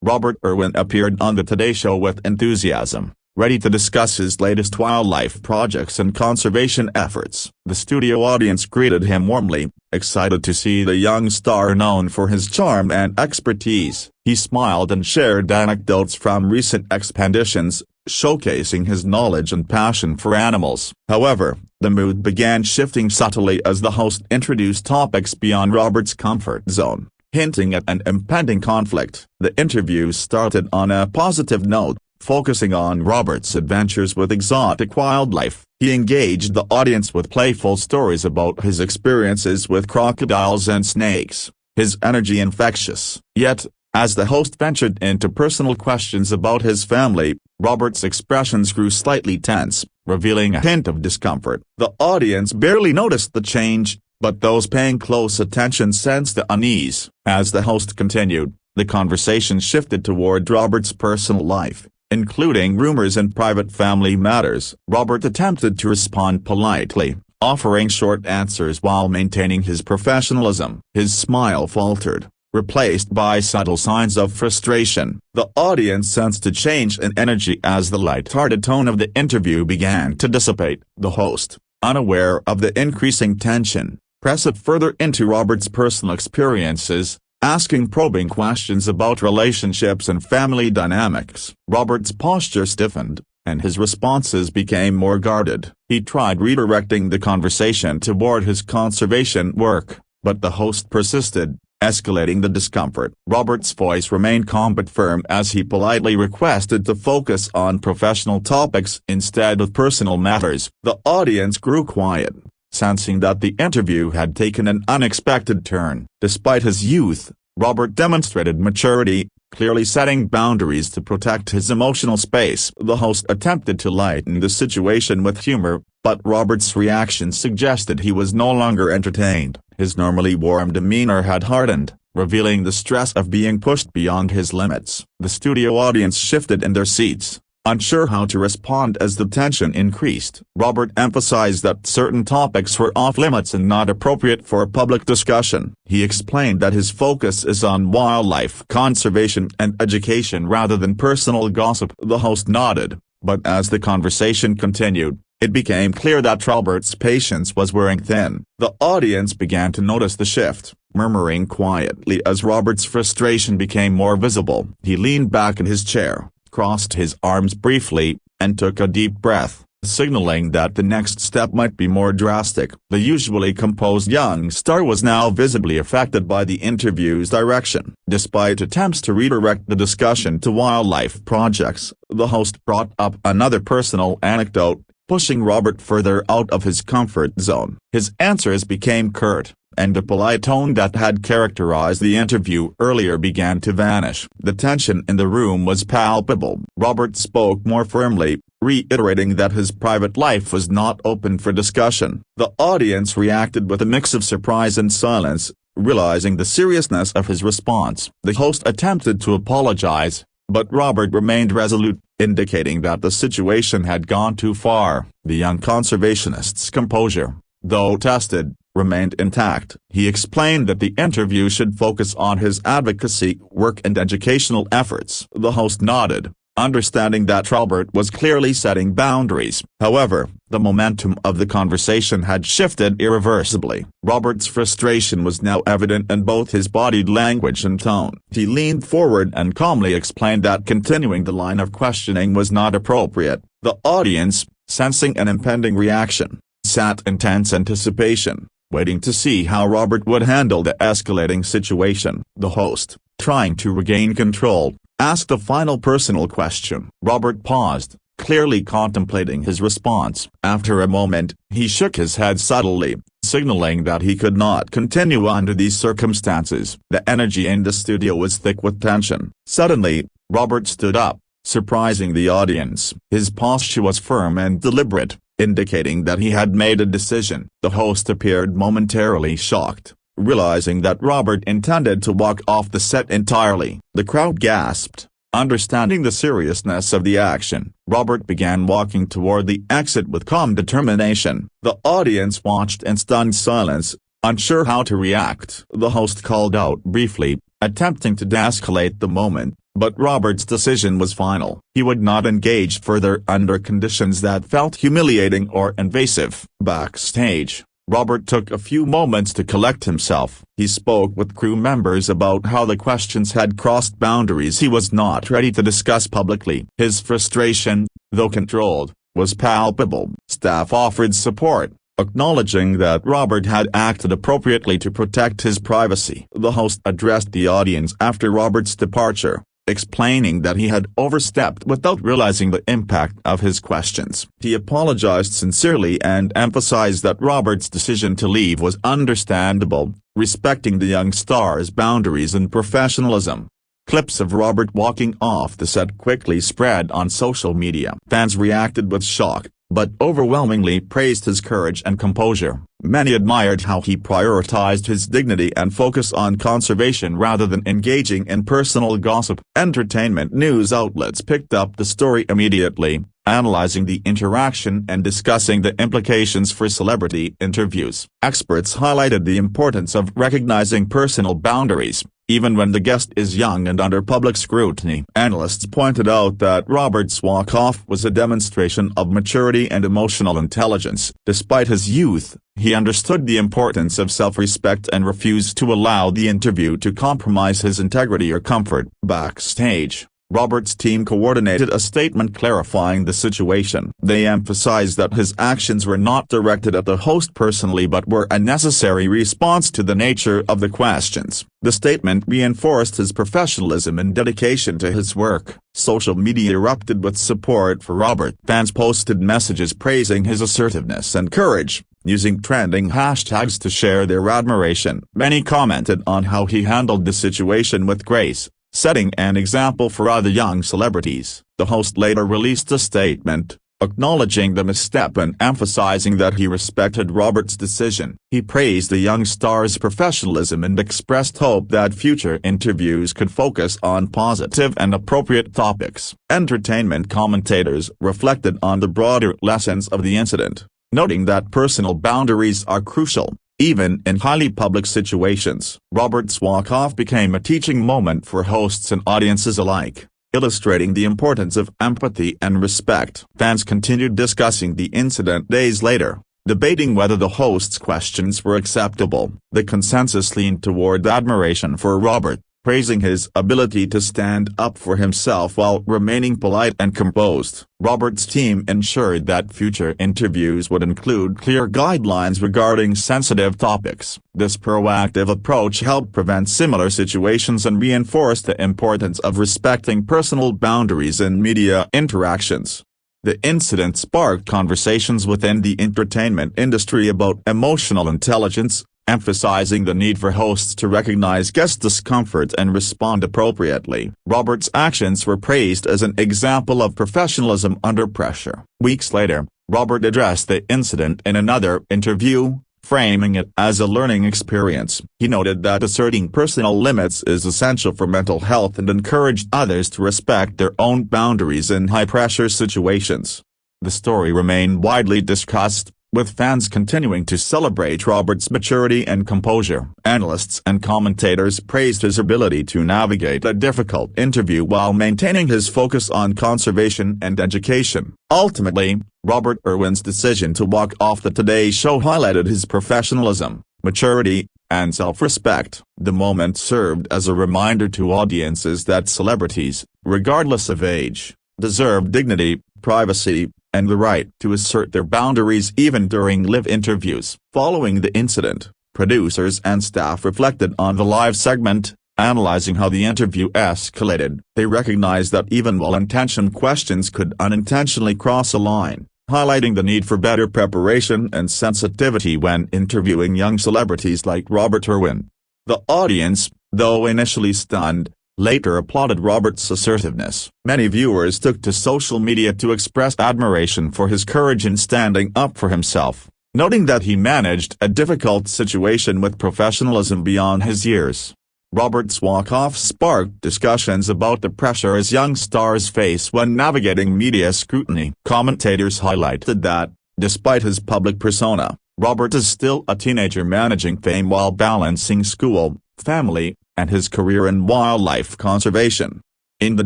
Robert Irwin appeared on the Today Show with enthusiasm, ready to discuss his latest wildlife projects and conservation efforts. The studio audience greeted him warmly, excited to see the young star known for his charm and expertise. He smiled and shared anecdotes from recent expeditions, showcasing his knowledge and passion for animals. However, the mood began shifting subtly as the host introduced topics beyond Robert's comfort zone, hinting at an impending conflict. The interview started on a positive note, focusing on Robert's adventures with exotic wildlife. He engaged the audience with playful stories about his experiences with crocodiles and snakes, his energy infectious. Yet, as the host ventured into personal questions about his family, Robert's expressions grew slightly tense, revealing a hint of discomfort. The audience barely noticed the change, but those paying close attention sensed the unease. As the host continued, the conversation shifted toward Robert's personal life, including rumors and private family matters. Robert attempted to respond politely, offering short answers while maintaining his professionalism. His smile faltered, replaced by subtle signs of frustration. The audience sensed a change in energy as the light-hearted tone of the interview began to dissipate. The host, unaware of the increasing tension, pressed further into Robert's personal experiences, asking probing questions about relationships and family dynamics. Robert's posture stiffened, and his responses became more guarded. He tried redirecting the conversation toward his conservation work, but the host persisted, escalating the discomfort. Robert's voice remained calm but firm as he politely requested to focus on professional topics instead of personal matters. The audience grew quiet, sensing that the interview had taken an unexpected turn. Despite his youth, Robert demonstrated maturity, clearly setting boundaries to protect his emotional space. The host attempted to lighten the situation with humor, but Robert's reaction suggested he was no longer entertained. His normally warm demeanor had hardened, revealing the stress of being pushed beyond his limits. The studio audience shifted in their seats, unsure how to respond as the tension increased. Robert emphasized that certain topics were off-limits and not appropriate for public discussion. He explained that his focus is on wildlife conservation and education rather than personal gossip. The host nodded, but as the conversation continued, it became clear that Robert's patience was wearing thin. The audience began to notice the shift, murmuring quietly as Robert's frustration became more visible. He leaned back in his chair, crossed his arms briefly, and took a deep breath, signaling that the next step might be more drastic. The usually composed young star was now visibly affected by the interview's direction. Despite attempts to redirect the discussion to wildlife projects, the host brought up another personal anecdote, pushing Robert further out of his comfort zone. His answers became curt, and the polite tone that had characterized the interview earlier began to vanish. The tension in the room was palpable. Robert spoke more firmly, reiterating that his private life was not open for discussion. The audience reacted with a mix of surprise and silence, realizing the seriousness of his response. The host attempted to apologize, but Robert remained resolute, indicating that the situation had gone too far. The young conservationist's composure, though tested, remained intact. He explained that the interview should focus on his advocacy work and educational efforts. The host nodded, understanding that Robert was clearly setting boundaries. However, the momentum of the conversation had shifted irreversibly. Robert's frustration was now evident in both his body language and tone. He leaned forward and calmly explained that continuing the line of questioning was not appropriate. The audience, sensing an impending reaction, sat in tense anticipation, waiting to see how Robert would handle the escalating situation. The host, trying to regain control, asked a final personal question. Robert paused, clearly contemplating his response. After a moment, he shook his head subtly, signaling that he could not continue under these circumstances. The energy in the studio was thick with tension. Suddenly, Robert stood up, surprising the audience. His posture was firm and deliberate, indicating that he had made a decision. The host appeared momentarily shocked, realizing that Robert intended to walk off the set entirely. The crowd gasped, understanding the seriousness of the action. Robert began walking toward the exit with calm determination. The audience watched in stunned silence, unsure how to react. The host called out briefly, attempting to de-escalate the moment, but Robert's decision was final. He would not engage further under conditions that felt humiliating or invasive. Backstage, Robert took a few moments to collect himself. He spoke with crew members about how the questions had crossed boundaries he was not ready to discuss publicly. His frustration, though controlled, was palpable. Staff offered support, acknowledging that Robert had acted appropriately to protect his privacy. The host addressed the audience after Robert's departure, explaining that he had overstepped without realizing the impact of his questions. He apologized sincerely and emphasized that Robert's decision to leave was understandable, respecting the young star's boundaries and professionalism. Clips of Robert walking off the set quickly spread on social media. Fans reacted with shock, but overwhelmingly praised his courage and composure. Many admired how he prioritized his dignity and focus on conservation rather than engaging in personal gossip. Entertainment news outlets picked up the story immediately, analyzing the interaction and discussing the implications for celebrity interviews. Experts highlighted the importance of recognizing personal boundaries, even when the guest is young and under public scrutiny. Analysts pointed out that Robert's walk-off was a demonstration of maturity and emotional intelligence. Despite his youth, he understood the importance of self-respect and refused to allow the interview to compromise his integrity or comfort. Backstage, Robert's team coordinated a statement clarifying the situation. They emphasized that his actions were not directed at the host personally but were a necessary response to the nature of the questions. The statement reinforced his professionalism and dedication to his work. Social media erupted with support for Robert. Fans posted messages praising his assertiveness and courage, using trending hashtags to share their admiration. Many commented on how he handled the situation with grace, setting an example for other young celebrities. The host later released a statement, acknowledging the misstep and emphasizing that he respected Robert's decision. He praised the young star's professionalism and expressed hope that future interviews could focus on positive and appropriate topics. Entertainment commentators reflected on the broader lessons of the incident, noting that personal boundaries are crucial, even in highly public situations. Robert's walk-off became a teaching moment for hosts and audiences alike, illustrating the importance of empathy and respect. Fans continued discussing the incident days later, debating whether the host's questions were acceptable. The consensus leaned toward admiration for Robert, praising his ability to stand up for himself while remaining polite and composed. Robert's team ensured that future interviews would include clear guidelines regarding sensitive topics. This proactive approach helped prevent similar situations and reinforced the importance of respecting personal boundaries in media interactions. The incident sparked conversations within the entertainment industry about emotional intelligence, emphasizing the need for hosts to recognize guest discomfort and respond appropriately. Robert's actions were praised as an example of professionalism under pressure. Weeks later, Robert addressed the incident in another interview, framing it as a learning experience. He noted that asserting personal limits is essential for mental health and encouraged others to respect their own boundaries in high-pressure situations. The story remained widely discussed, with fans continuing to celebrate Robert's maturity and composure. Analysts and commentators praised his ability to navigate a difficult interview while maintaining his focus on conservation and education. Ultimately, Robert Irwin's decision to walk off the Today Show highlighted his professionalism, maturity, and self-respect. The moment served as a reminder to audiences that celebrities, regardless of age, deserve dignity, privacy, and the right to assert their boundaries even during live interviews. Following the incident, producers and staff reflected on the live segment, analyzing how the interview escalated. They recognized that even well-intentioned questions could unintentionally cross a line, highlighting the need for better preparation and sensitivity when interviewing young celebrities like Robert Irwin. The audience, though initially stunned, later applauded Robert's assertiveness. Many viewers took to social media to express admiration for his courage in standing up for himself, noting that he managed a difficult situation with professionalism beyond his years. Robert's walk-off sparked discussions about the pressure his young stars face when navigating media scrutiny. Commentators highlighted that, despite his public persona, Robert is still a teenager managing fame while balancing school, family, and his career in wildlife conservation. In the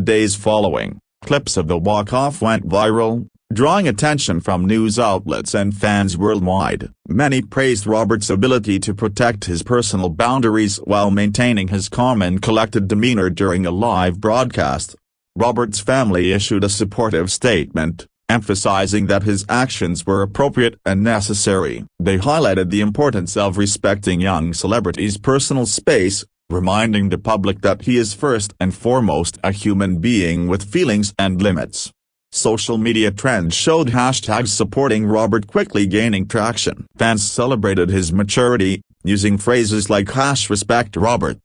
days following, clips of the walk-off went viral, drawing attention from news outlets and fans worldwide. Many praised Robert's ability to protect his personal boundaries while maintaining his calm and collected demeanor during a live broadcast. Robert's family issued a supportive statement, emphasizing that his actions were appropriate and necessary. They highlighted the importance of respecting young celebrities' personal space, reminding the public that he is first and foremost a human being with feelings and limits. Social media trends showed hashtags supporting Robert quickly gaining traction. Fans celebrated his maturity, using phrases like #RespectRobert,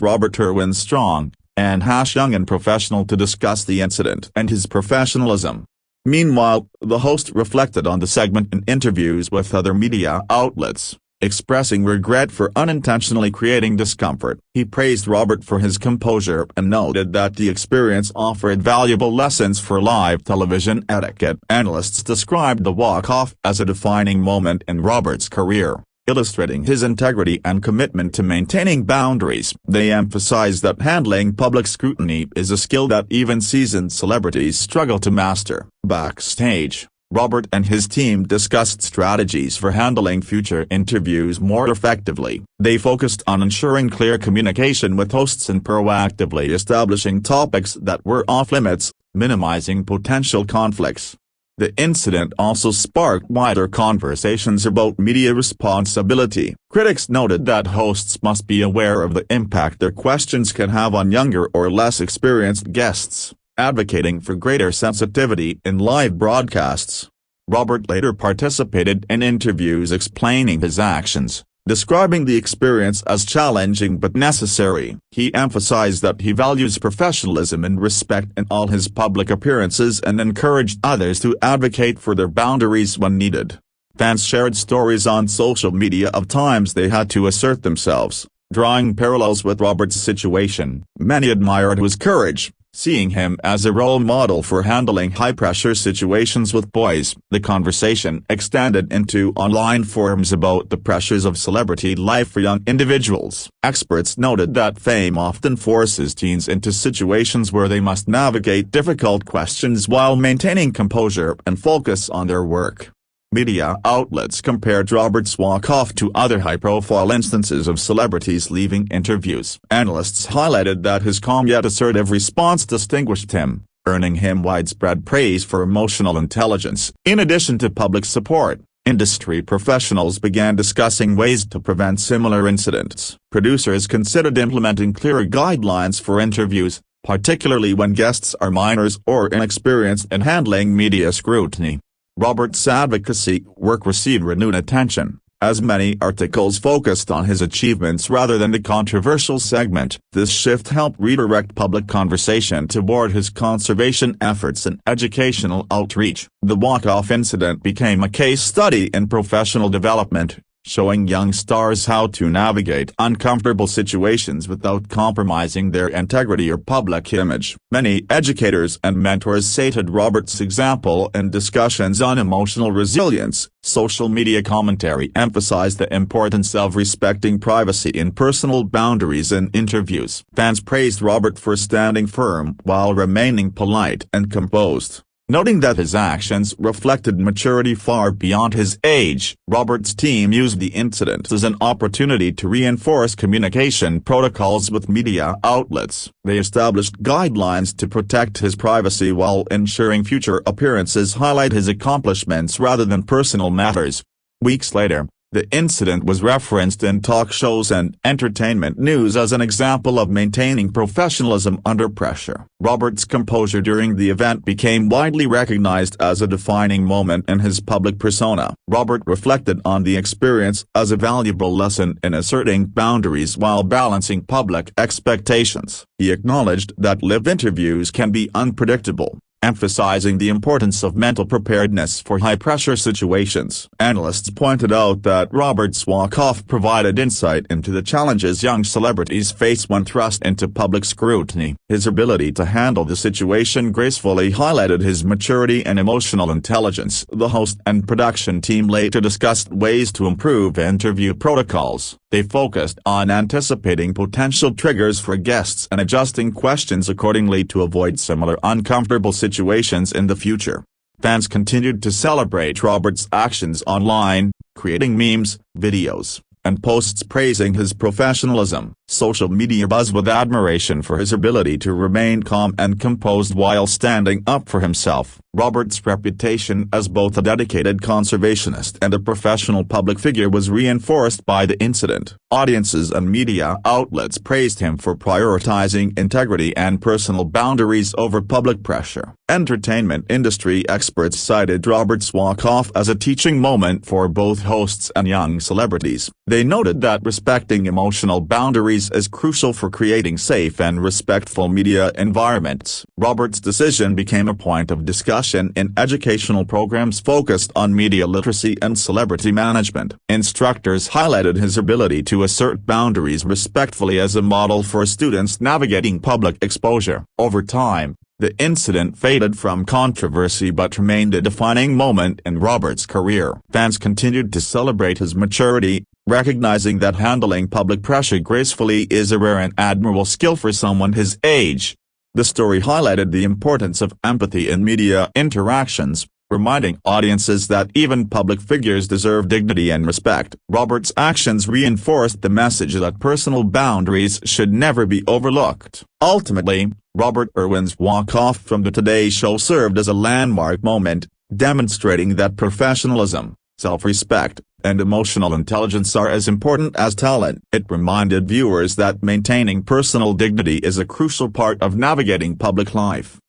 #Robert Irwin Strong, and #Young and Professional to discuss the incident and his professionalism. Meanwhile, the host reflected on the segment in interviews with other media outlets, expressing regret for unintentionally creating discomfort. He praised Robert for his composure and noted that the experience offered valuable lessons for live television etiquette. Analysts described the walk-off as a defining moment in Robert's career, illustrating his integrity and commitment to maintaining boundaries. They emphasized that handling public scrutiny is a skill that even seasoned celebrities struggle to master. Backstage, Robert and his team discussed strategies for handling future interviews more effectively. They focused on ensuring clear communication with hosts and proactively establishing topics that were off-limits, minimizing potential conflicts. The incident also sparked wider conversations about media responsibility. Critics noted that hosts must be aware of the impact their questions can have on younger or less experienced guests, advocating for greater sensitivity in live broadcasts. Robert later participated in interviews explaining his actions, describing the experience as challenging but necessary. He emphasized that he values professionalism and respect in all his public appearances and encouraged others to advocate for their boundaries when needed. Fans shared stories on social media of times they had to assert themselves, drawing parallels with Robert's situation. Many admired his courage, seeing him as a role model for handling high-pressure situations with boys. The conversation extended into online forums about the pressures of celebrity life for young individuals. Experts noted that fame often forces teens into situations where they must navigate difficult questions while maintaining composure and focus on their work. Media outlets compared Robert's walk-off to other high-profile instances of celebrities leaving interviews. Analysts highlighted that his calm yet assertive response distinguished him, earning him widespread praise for emotional intelligence. In addition to public support, industry professionals began discussing ways to prevent similar incidents. Producers considered implementing clearer guidelines for interviews, particularly when guests are minors or inexperienced in handling media scrutiny. Robert's advocacy work received renewed attention, as many articles focused on his achievements rather than the controversial segment. This shift helped redirect public conversation toward his conservation efforts and educational outreach. The walk-off incident became a case study in professional development, showing young stars how to navigate uncomfortable situations without compromising their integrity or public image. Many educators and mentors cited Robert's example in discussions on emotional resilience. Social media commentary emphasized the importance of respecting privacy and personal boundaries in interviews. Fans praised Robert for standing firm while remaining polite and composed, noting that his actions reflected maturity far beyond his age. Robert's team used the incident as an opportunity to reinforce communication protocols with media outlets. They established guidelines to protect his privacy while ensuring future appearances highlight his accomplishments rather than personal matters. Weeks later, the incident was referenced in talk shows and entertainment news as an example of maintaining professionalism under pressure. Robert's composure during the event became widely recognized as a defining moment in his public persona. Robert reflected on the experience as a valuable lesson in asserting boundaries while balancing public expectations. He acknowledged that live interviews can be unpredictable, emphasizing the importance of mental preparedness for high-pressure situations. Analysts pointed out that Robert's walk-off provided insight into the challenges young celebrities face when thrust into public scrutiny. His ability to handle the situation gracefully highlighted his maturity and emotional intelligence. The host and production team later discussed ways to improve interview protocols. They focused on anticipating potential triggers for guests and adjusting questions accordingly to avoid similar uncomfortable situations in the future. Fans continued to celebrate Robert's actions online, creating memes, videos, and posts praising his professionalism. Social media buzzed with admiration for his ability to remain calm and composed while standing up for himself. Robert's reputation as both a dedicated conservationist and a professional public figure was reinforced by the incident. Audiences and media outlets praised him for prioritizing integrity and personal boundaries over public pressure. Entertainment industry experts cited Robert's walk-off as a teaching moment for both hosts and young celebrities. They noted that respecting emotional boundaries is crucial for creating safe and respectful media environments. Robert's decision became a point of discussion in educational programs focused on media literacy and celebrity management. Instructors highlighted his ability to assert boundaries respectfully as a model for students navigating public exposure. Over time, the incident faded from controversy but remained a defining moment in Robert's career. Fans continued to celebrate his maturity, recognizing that handling public pressure gracefully is a rare and admirable skill for someone his age. The story highlighted the importance of empathy in media interactions, reminding audiences that even public figures deserve dignity and respect. Robert's actions reinforced the message that personal boundaries should never be overlooked. Ultimately, Robert Irwin's walk-off from the Today Show served as a landmark moment, demonstrating that professionalism, self-respect, and emotional intelligence are as important as talent. It reminded viewers that maintaining personal dignity is a crucial part of navigating public life.